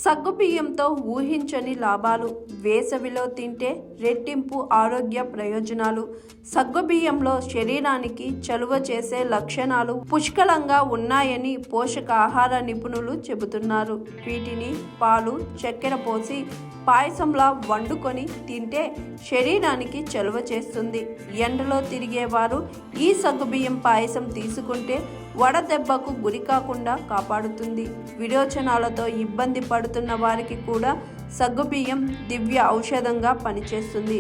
సగ్గుబియ్యంతో ఊహించని లాభాలు. వేసవిలో తింటే రెట్టింపు ఆరోగ్య ప్రయోజనాలు. సగ్గుబియ్యంలో శరీరానికి చలువ చేసే లక్షణాలు పుష్కలంగా ఉన్నాయని పోషకాహార నిపుణులు చెబుతున్నారు. వీటిని పాలు, చక్కెర పోసి పాయసంలా వండుకొని తింటే శరీరానికి చలువ చేస్తుంది. ఎండలో తిరిగేవారు ఈ సగ్గుబియ్యం పాయసం తీసుకుంటే వడదెబ్బకు గురి కాకుండా కాపాడుతుంది. విరోచనాలతో ఇబ్బంది పడుతున్న వారికి కూడా సగ్గుబియ్యం దివ్య ఔషధంగా పనిచేస్తుంది.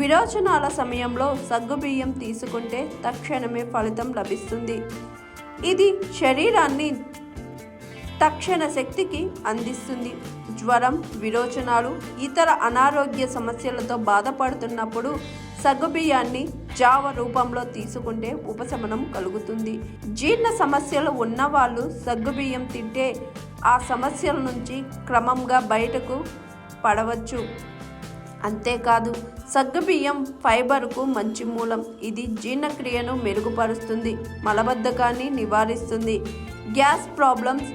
విరోచనాల సమయంలో సగ్గుబియ్యం తీసుకుంటే తక్షణమే ఫలితం లభిస్తుంది. ఇది శరీరాన్ని తక్షణ శక్తికి అందిస్తుంది. జ్వరం, విరోచనాలు, ఇతర అనారోగ్య సమస్యలతో బాధపడుతున్నప్పుడు సగ్గుబియ్యాన్ని జావ రూపంలో తీసుకుంటే ఉపశమనం కలుగుతుంది. జీర్ణ సమస్యలు ఉన్నవాళ్ళు సగ్గుబియ్యం తింటే ఆ సమస్యల నుంచి క్రమంగా బయటకు పడవచ్చు. అంతేకాదు సగ్గుబియ్యం ఫైబర్కు మంచి మూలం. ఇది జీర్ణక్రియను మెరుగుపరుస్తుంది, మలబద్ధకాన్ని నివారిస్తుంది. గ్యాస్ ప్రాబ్లమ్స్,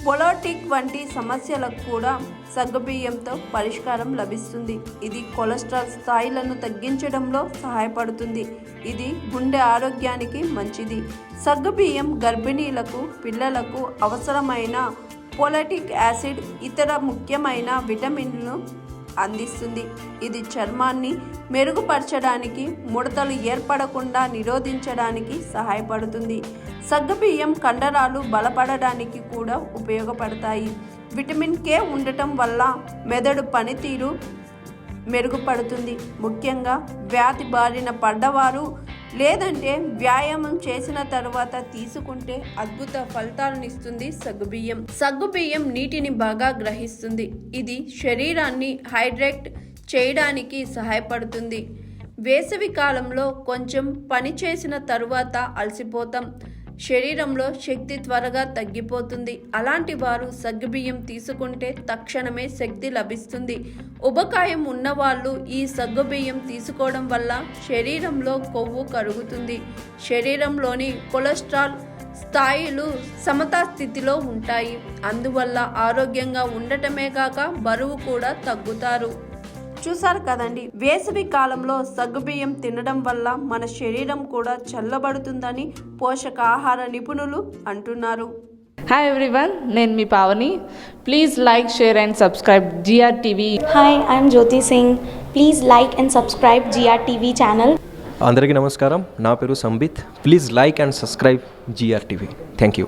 పొలోటిక్ వంటి సమస్యలకు కూడా సగ్గుబియ్యంతో పరిష్కారం లభిస్తుంది. ఇది కొలెస్ట్రాల్ స్థాయిలను తగ్గించడంలో సహాయపడుతుంది. ఇది గుండె ఆరోగ్యానికి మంచిది. సగ్గుబియ్యం గర్భిణీలకు, పిల్లలకు అవసరమైన ఫోలిక్ యాసిడ్, ఇతర ముఖ్యమైన విటమిన్లను అందిస్తుంది. ఇది చర్మాన్ని మెరుగుపరచడానికి, ముడతలు ఏర్పడకుండా నిరోధించడానికి సహాయపడుతుంది. సగ్గుబియ్యం కండరాలు బలపడడానికి కూడా ఉపయోగపడతాయి. విటమిన్ కే ఉండటం వల్ల మెదడు పనితీరు మెరుగుపడుతుంది. ముఖ్యంగా వ్యాధి బారిన పడ్డవారు లేదంటే వ్యాయామం చేసిన తర్వాత తీసుకుంటే అద్భుత ఫలితాలనిస్తుంది సగ్గుబియ్యం. సగ్గుబియ్యం నీటిని బాగా గ్రహిస్తుంది. ఇది శరీరాన్ని హైడ్రేట్ చేయడానికి సహాయపడుతుంది. వేసవి కాలంలో కొంచెం పని చేసిన తరువాత అలసిపోతాం, శరీరంలో శక్తి త్వరగా తగ్గిపోతుంది. అలాంటి వారు సగ్గుబియ్యం తీసుకుంటే తక్షణమే శక్తి లభిస్తుంది. ఉబకాయం ఉన్నవాళ్ళు ఈ సగ్గుబియ్యం తీసుకోవడం వల్ల శరీరంలో కొవ్వు కరుగుతుంది. శరీరంలోని కొలెస్ట్రాల్ స్థాయిలు సమతా స్థితిలో ఉంటాయి. అందువల్ల ఆరోగ్యంగా ఉండటమే కాక బరువు కూడా తగ్గుతారు. చూసారు కదండి, వేసవి కాలంలో సగ్గుబియ్యం తినడం వల్ల మన శరీరం కూడా చల్లబడుతుందని పోషకాహార నిపుణులు అంటున్నారు. హాయ్ ఎవ్రీవన్, నేను మీ Pavani. Please like, share and subscribe GRTV. Hi, I'm Jyoti Singh. Please like and subscribe GRTV channel. అందరికీ నమస్కారం, నా పేరు Sambit. Please like and subscribe GRTV. Thank you.